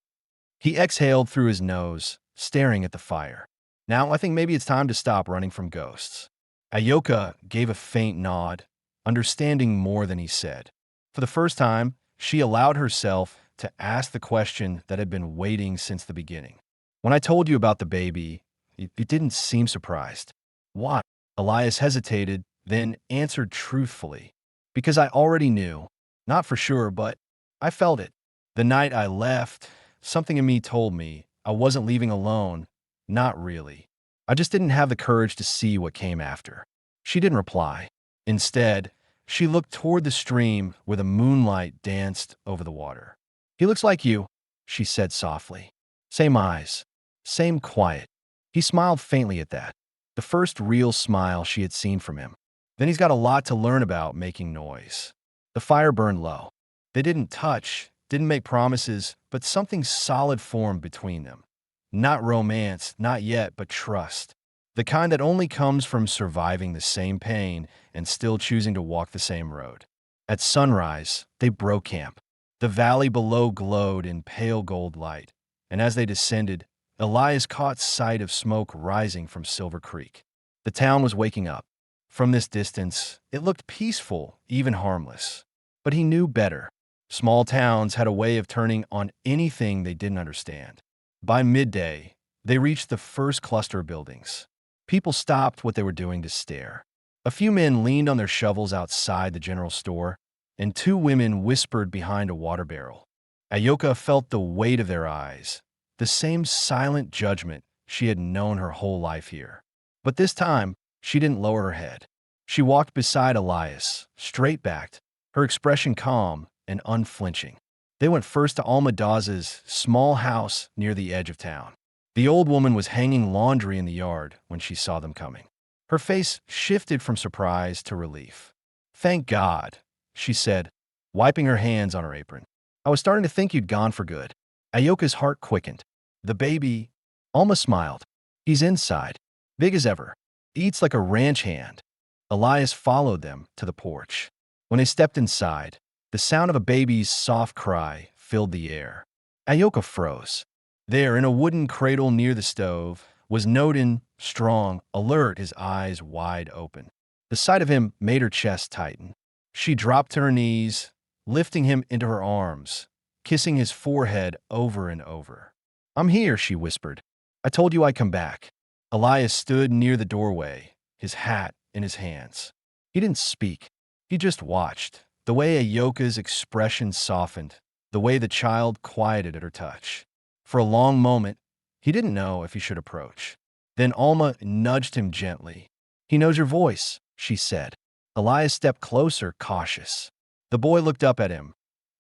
he exhaled through his nose, staring at the fire. "Now I think maybe it's time to stop running from ghosts." Ayoka gave a faint nod, understanding more than he said. For the first time, she allowed herself to ask the question that had been waiting since the beginning. "When I told you about the baby, you didn't seem surprised. Why?" Elias hesitated, then answered truthfully. "Because I already knew. Not for sure, but I felt it. The night I left, something in me told me I wasn't leaving alone. Not really. I just didn't have the courage to see what came after." She didn't reply. Instead, she looked toward the stream where the moonlight danced over the water. "He looks like you," she said softly. "Same eyes. Same quiet." He smiled faintly at that, the first real smile she had seen from him. "Then he's got a lot to learn about making noise." The fire burned low. They didn't touch, didn't make promises, but something solid formed between them. Not romance, not yet, but trust. The kind that only comes from surviving the same pain and still choosing to walk the same road. At sunrise, they broke camp. The valley below glowed in pale gold light, and as they descended, Elias caught sight of smoke rising from Silver Creek. The town was waking up. From this distance, it looked peaceful, even harmless. But he knew better. Small towns had a way of turning on anything they didn't understand. By midday, they reached the first cluster of buildings. People stopped what they were doing to stare. A few men leaned on their shovels outside the general store, and two women whispered behind a water barrel. Ayoka felt the weight of their eyes, the same silent judgment she had known her whole life here. But this time, she didn't lower her head. She walked beside Elias, straight-backed, her expression calm and unflinching. They went first to Alma Dawes's small house near the edge of town. The old woman was hanging laundry in the yard when she saw them coming. Her face shifted from surprise to relief. "Thank God," she said, wiping her hands on her apron. "I was starting to think you'd gone for good." Ayoka's heart quickened. "The baby," Alma smiled. "He's inside, big as ever. Eats like a ranch hand." Elias followed them to the porch. When they stepped inside, the sound of a baby's soft cry filled the air. Ayoka froze. There, in a wooden cradle near the stove, was Nodin, strong, alert, his eyes wide open. The sight of him made her chest tighten. She dropped to her knees, lifting him into her arms, kissing his forehead over and over. "I'm here," she whispered. "I told you I'd come back." Elias stood near the doorway, his hat in his hands. He didn't speak. He just watched, the way Ayoka's expression softened, the way the child quieted at her touch. For a long moment, he didn't know if he should approach. Then Alma nudged him gently. "He knows your voice," she said. Elias stepped closer, cautious. The boy looked up at him,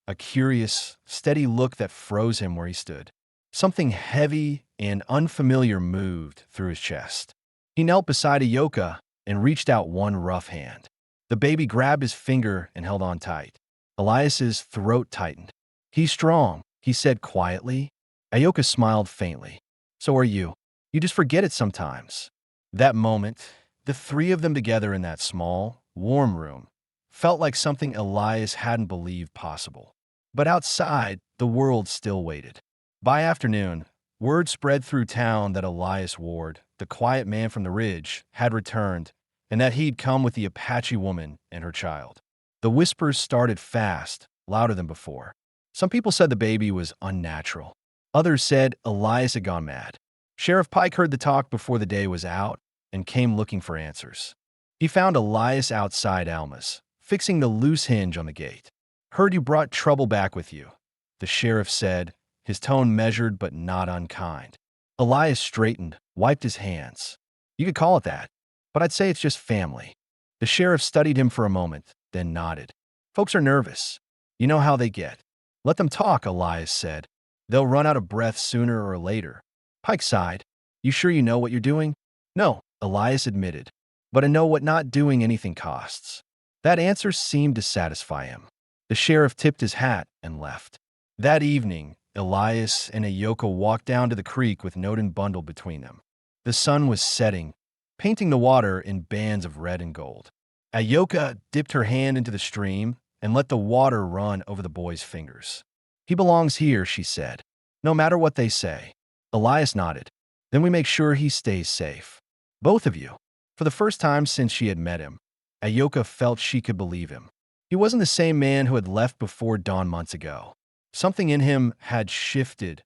a curious, steady look that froze him where he stood. Something heavy and unfamiliar moved through his chest. He knelt beside Ayoka and reached out one rough hand. The baby grabbed his finger and held on tight. Elias's throat tightened. "He's strong," he said quietly. Ayoka smiled faintly. "So are you. You just forget it sometimes." That moment, the three of them together in that small, warm room, felt like something Elias hadn't believed possible. But outside, the world still waited. By afternoon, word spread through town that Elias Ward, the quiet man from the ridge, had returned, and that he'd come with the Apache woman and her child. The whispers started fast, louder than before. Some people said the baby was unnatural. Others said Elias had gone mad. Sheriff Pike heard the talk before the day was out and came looking for answers. He found Elias outside Alma's, fixing the loose hinge on the gate. "Heard you brought trouble back with you," the sheriff said, his tone measured but not unkind. Elias straightened, wiped his hands. "You could call it that, but I'd say it's just family." The sheriff studied him for a moment, then nodded. Folks are nervous. You know how they get. Let them talk, Elias said. They'll run out of breath sooner or later. Pike sighed. You sure you know what you're doing? No, Elias admitted. But I know what not doing anything costs. That answer seemed to satisfy him. The sheriff tipped his hat and left. That evening, Elias and Ayoko walked down to the creek with note and bundle between them. The sun was setting, painting the water in bands of red and gold. Ayoka dipped her hand into the stream and let the water run over the boy's fingers. He belongs here, she said, no matter what they say. Elias nodded. Then we make sure he stays safe. Both of you. For the first time since she had met him, Ayoka felt she could believe him. He wasn't the same man who had left before dawn months ago. Something in him had shifted,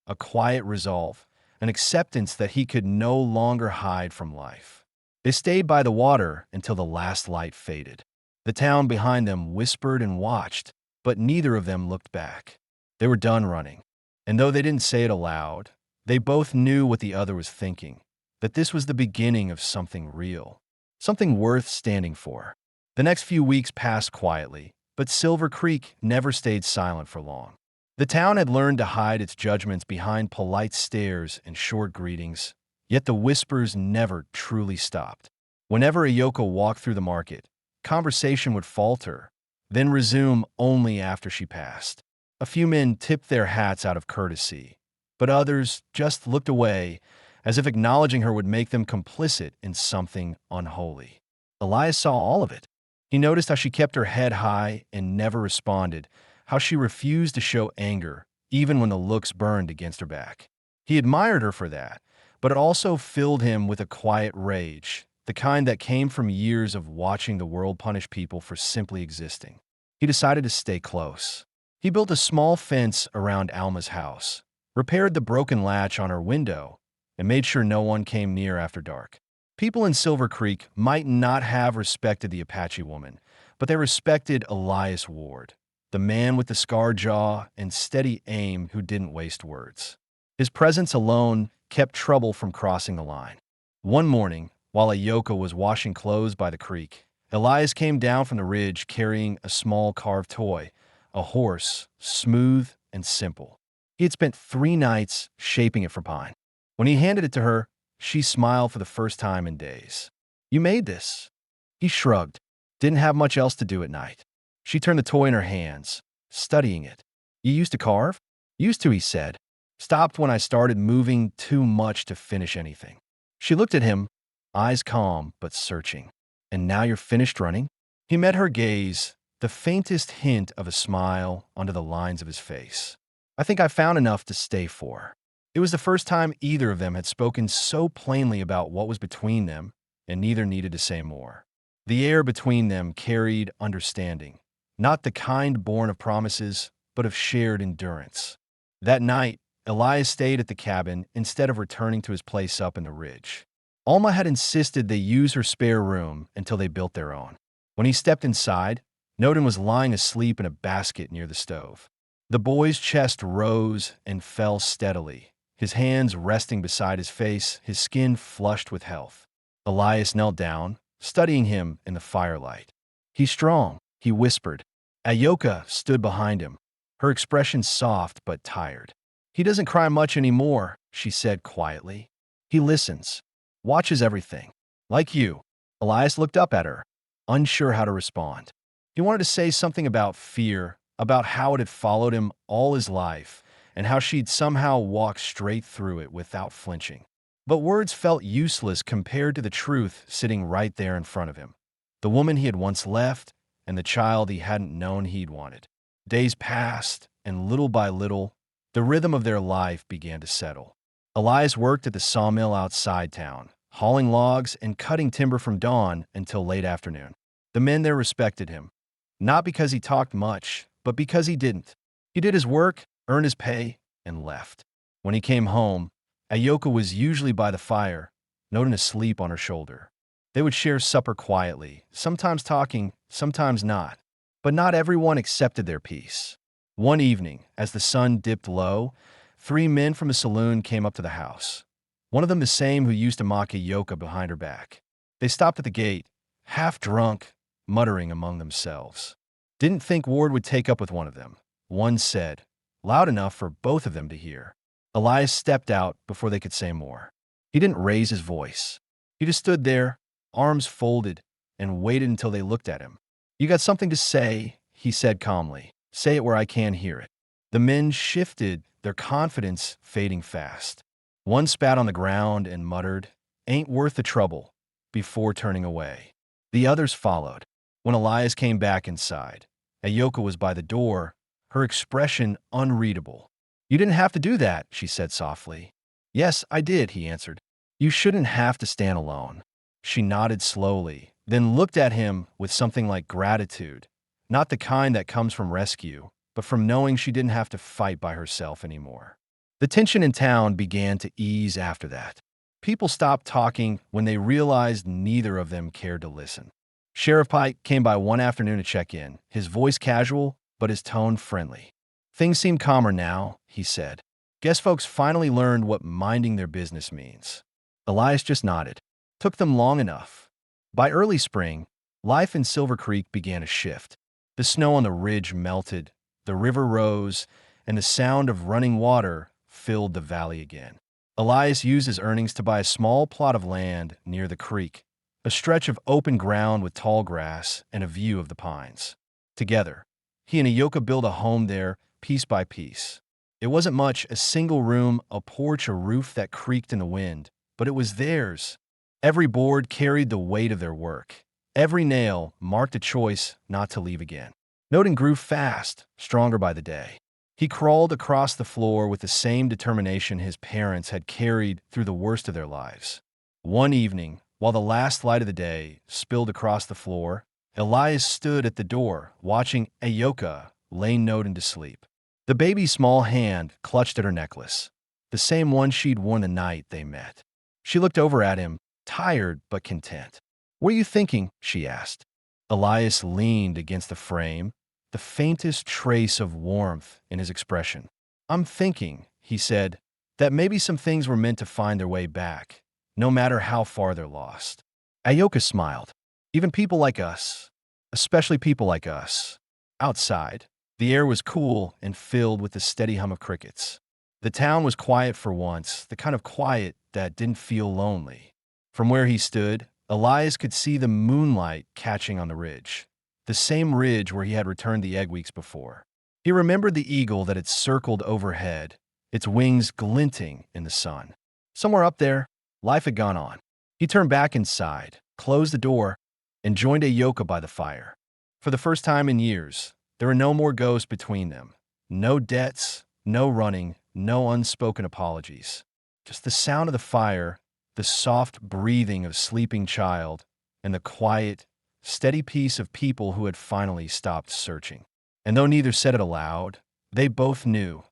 a quiet resolve, an acceptance that he could no longer hide from life. They stayed by the water until the last light faded. The town behind them whispered and watched, but neither of them looked back. They were done running. And though they didn't say it aloud, they both knew what the other was thinking, that this was the beginning of something real, something worth standing for. The next few weeks passed quietly, but Silver Creek never stayed silent for long. The town had learned to hide its judgments behind polite stares and short greetings, yet the whispers never truly stopped. Whenever Ayoko walked through the market, conversation would falter, then resume only after she passed. A few men tipped their hats out of courtesy, but others just looked away, as if acknowledging her would make them complicit in something unholy. Elias saw all of it. He noticed how she kept her head high and never responded, how she refused to show anger, even when the looks burned against her back. He admired her for that, but it also filled him with a quiet rage, the kind that came from years of watching the world punish people for simply existing. He decided to stay close. He built a small fence around Alma's house, repaired the broken latch on her window, and made sure no one came near after dark. People in Silver Creek might not have respected the Apache woman, but they respected Elias Ward, the man with the scar jaw and steady aim who didn't waste words. His presence alone kept trouble from crossing the line. One morning, while Ayoko was washing clothes by the creek, Elias came down from the ridge carrying a small carved toy, a horse, smooth and simple. He had spent 3 nights shaping it for Pine. When he handed it to her, she smiled for the first time in days. You made this. He shrugged. Didn't have much else to do at night. She turned the toy in her hands, studying it. You used to carve? Used to, he said. Stopped when I started moving too much to finish anything. She looked at him, eyes calm but searching. And now you're finished running? He met her gaze, the faintest hint of a smile under the lines of his face. I think I found enough to stay for. It was the first time either of them had spoken so plainly about what was between them, and neither needed to say more. The air between them carried understanding, not the kind born of promises, but of shared endurance. That night, Elias stayed at the cabin instead of returning to his place up in the ridge. Alma had insisted they use her spare room until they built their own. When he stepped inside, Noden was lying asleep in a basket near the stove. The boy's chest rose and fell steadily, his hands resting beside his face, his skin flushed with health. Elias knelt down, studying him in the firelight. He's strong, he whispered. Ayoka stood behind him, her expression soft but tired. He doesn't cry much anymore, she said quietly. He listens, watches everything. Like you. Elias looked up at her, unsure how to respond. He wanted to say something about fear, about how it had followed him all his life, and how she'd somehow walked straight through it without flinching. But words felt useless compared to the truth sitting right there in front of him. The woman he had once left, and the child he hadn't known he'd wanted. Days passed, and little by little, the rhythm of their life began to settle. Elias worked at the sawmill outside town, hauling logs and cutting timber from dawn until late afternoon. The men there respected him, not because he talked much, but because he didn't. He did his work, earned his pay, and left. When he came home, Ayoka was usually by the fire, Noden asleep on her shoulder. They would share supper quietly, sometimes talking, sometimes not. But not everyone accepted their peace. One evening, as the sun dipped low, 3 men from a saloon came up to the house. One of them the same who used to mock Ayoka behind her back. They stopped at the gate, half drunk, muttering among themselves. Didn't think Ward would take up with one of them, one said, loud enough for both of them to hear. Elias stepped out before they could say more. He didn't raise his voice. He just stood there, arms folded, and waited until they looked at him. You got something to say, he said calmly. Say it where I can hear it. The men shifted, their confidence fading fast. One spat on the ground and muttered, ain't worth the trouble, before turning away. The others followed. When Elias came back inside, Ayoka was by the door, her expression unreadable. You didn't have to do that, she said softly. Yes, I did, he answered. You shouldn't have to stand alone. She nodded slowly, then looked at him with something like gratitude, not the kind that comes from rescue, but from knowing she didn't have to fight by herself anymore. The tension in town began to ease after that. People stopped talking when they realized neither of them cared to listen. Sheriff Pike came by one afternoon to check in, his voice casual, but his tone friendly. Things seem calmer now, he said. Guess folks finally learned what minding their business means. Elias just nodded. Took them long enough. By early spring, life in Silver Creek began to shift. The snow on the ridge melted, the river rose, and the sound of running water filled the valley again. Elias used his earnings to buy a small plot of land near the creek, a stretch of open ground with tall grass and a view of the pines. Together, he and Ayoka built a home there, piece by piece. It wasn't much, a single room, a porch, a roof that creaked in the wind, but it was theirs. Every board carried the weight of their work. Every nail marked a choice not to leave again. Noden grew fast, stronger by the day. He crawled across the floor with the same determination his parents had carried through the worst of their lives. One evening, while the last light of the day spilled across the floor, Elias stood at the door, watching Ayoka lay Noden to sleep. The baby's small hand clutched at her necklace, the same one she'd worn the night they met. She looked over at him, tired but content. What are you thinking? She asked. Elias leaned against the frame, the faintest trace of warmth in his expression. I'm thinking, he said, that maybe some things were meant to find their way back, no matter how far they're lost. Ayoka smiled. Even people like us, especially people like us. Outside, the air was cool and filled with the steady hum of crickets. The town was quiet for once, the kind of quiet that didn't feel lonely. From where he stood, Elias could see the moonlight catching on the ridge, the same ridge where he had returned the egg weeks before. He remembered the eagle that had circled overhead, its wings glinting in the sun. Somewhere up there, life had gone on. He turned back inside, closed the door, and joined Ayoka by the fire. For the first time in years, there were no more ghosts between them. No debts, no running, no unspoken apologies. Just the sound of the fire, the soft breathing of a sleeping child, and the quiet, steady peace of people who had finally stopped searching. And though neither said it aloud, they both knew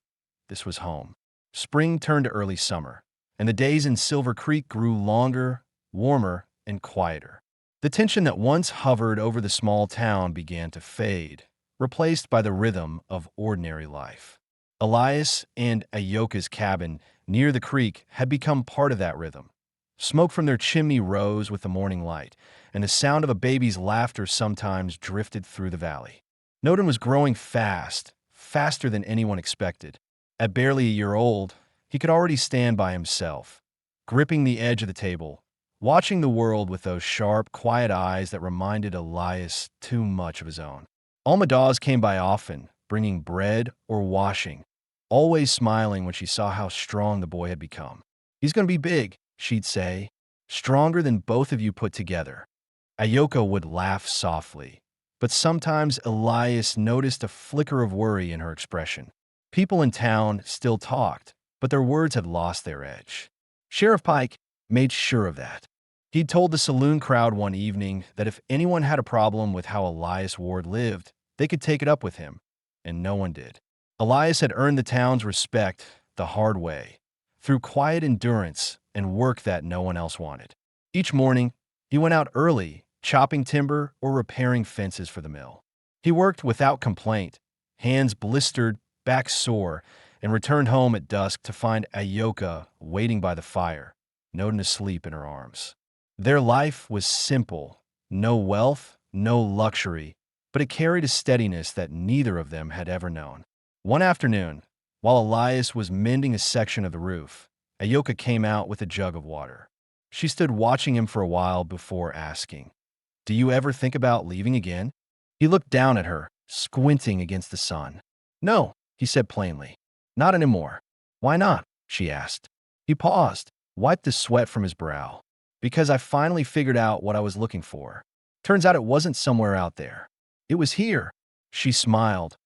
this was home. Spring turned to early summer, and the days in Silver Creek grew longer, warmer, and quieter. The tension that once hovered over the small town began to fade, replaced by the rhythm of ordinary life. Elias and Ayoka's cabin near the creek had become part of that rhythm. Smoke from their chimney rose with the morning light, and the sound of a baby's laughter sometimes drifted through the valley. Noden was growing fast, faster than anyone expected. At barely a year old, he could already stand by himself, gripping the edge of the table, watching the world with those sharp, quiet eyes that reminded Elias too much of his own. Alma Dawes came by often, bringing bread or washing, always smiling when she saw how strong the boy had become. He's going to be big, she'd say, stronger than both of you put together. Ayoka would laugh softly, but sometimes Elias noticed a flicker of worry in her expression. People in town still talked, but their words had lost their edge. Sheriff Pike made sure of that. He'd told the saloon crowd one evening that if anyone had a problem with how Elias Ward lived, they could take it up with him, and no one did. Elias had earned the town's respect the hard way, through quiet endurance and work that no one else wanted. Each morning, he went out early, chopping timber or repairing fences for the mill. He worked without complaint, hands blistered, back sore, and returned home at dusk to find Ayoka waiting by the fire, Noden asleep in her arms. Their life was simple, no wealth, no luxury, but it carried a steadiness that neither of them had ever known. One afternoon, while Elias was mending a section of the roof, Ayoka came out with a jug of water. She stood watching him for a while before asking, "Do you ever think about leaving again?" He looked down at her, squinting against the sun. "No," he said plainly. "Not anymore." "Why not?" she asked. He paused, wiped the sweat from his brow. "Because I finally figured out what I was looking for. Turns out it wasn't somewhere out there. It was here." She smiled,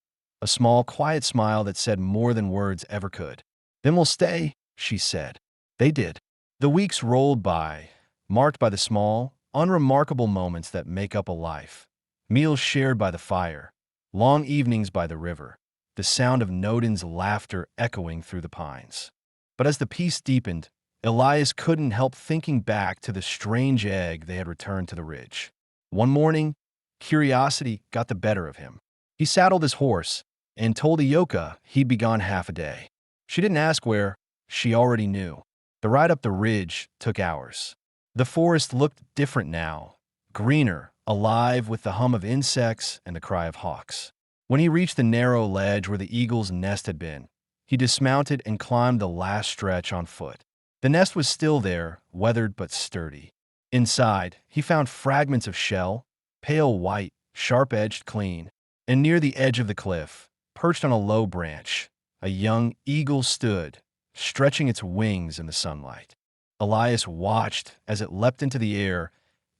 a small, quiet smile that said more than words ever could. "Then we'll stay," she said. They did. The weeks rolled by, marked by the small, unremarkable moments that make up a life. Meals shared by the fire, long evenings by the river, the sound of Nodin's laughter echoing through the pines. But as the peace deepened, Elias couldn't help thinking back to the strange egg they had returned to the ridge. One morning, curiosity got the better of him. He saddled his horse and told Ayoka he'd be gone half a day. She didn't ask where, she already knew. The ride up the ridge took hours. The forest looked different now, greener, alive with the hum of insects and the cry of hawks. When he reached the narrow ledge where the eagle's nest had been, he dismounted and climbed the last stretch on foot. The nest was still there, weathered but sturdy. Inside, he found fragments of shell, pale white, sharp-edged clean, and near the edge of the cliff, perched on a low branch, a young eagle stood, stretching its wings in the sunlight. Elias watched as it leapt into the air,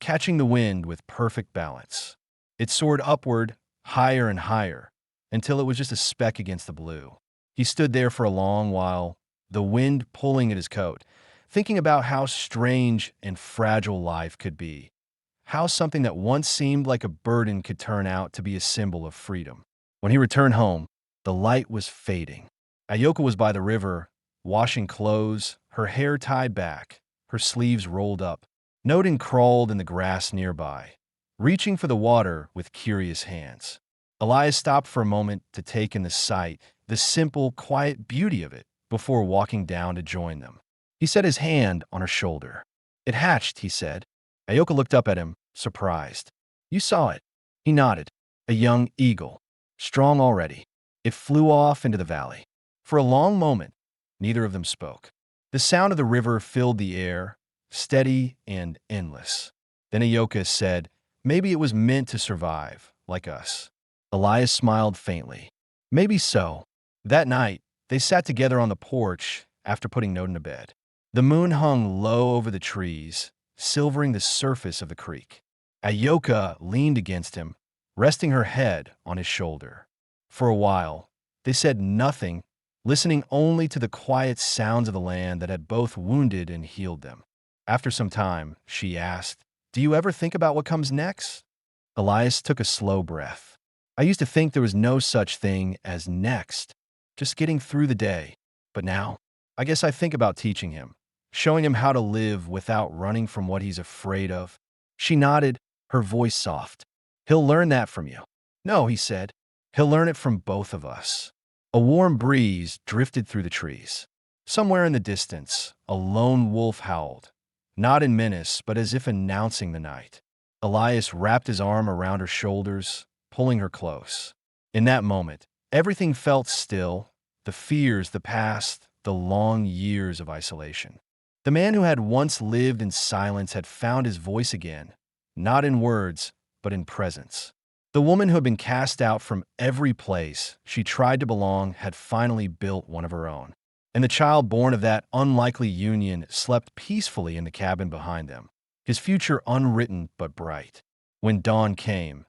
catching the wind with perfect balance. It soared upward, higher and higher, until it was just a speck against the blue. He stood there for a long while, the wind pulling at his coat, thinking about how strange and fragile life could be, how something that once seemed like a burden could turn out to be a symbol of freedom. When he returned home, the light was fading. Ayoka was by the river, washing clothes, her hair tied back, her sleeves rolled up. Nodin crawled in the grass nearby, reaching for the water with curious hands. Elias stopped for a moment to take in the sight, the simple, quiet beauty of it, before walking down to join them. He set his hand on her shoulder. "It hatched," he said. Ayoka looked up at him, surprised. "You saw it." He nodded. "A young eagle. Strong already." It flew off into the valley. For a long moment, neither of them spoke. The sound of the river filled the air, steady and endless. Then Ayoka said, "Maybe it was meant to survive, like us." Elias smiled faintly. "Maybe so." That night, they sat together on the porch after putting Nodin to bed. The moon hung low over the trees, silvering the surface of the creek. Ayoka leaned against him, resting her head on his shoulder. For a while, they said nothing, listening only to the quiet sounds of the land that had both wounded and healed them. After some time, she asked, "Do you ever think about what comes next?" Elias took a slow breath. "I used to think there was no such thing as next, just getting through the day. But now, I guess I think about teaching him, showing him how to live without running from what he's afraid of." She nodded, her voice soft. "He'll learn that from you." "No," he said. "He'll learn it from both of us." A warm breeze drifted through the trees. Somewhere in the distance, a lone wolf howled, not in menace, but as if announcing the night. Elias wrapped his arm around her shoulders, pulling her close. In that moment, everything felt still, the fears, the past, the long years of isolation. The man who had once lived in silence had found his voice again, not in words, but in presence. The woman who had been cast out from every place she tried to belong had finally built one of her own. And the child born of that unlikely union slept peacefully in the cabin behind them, his future unwritten but bright. When dawn came,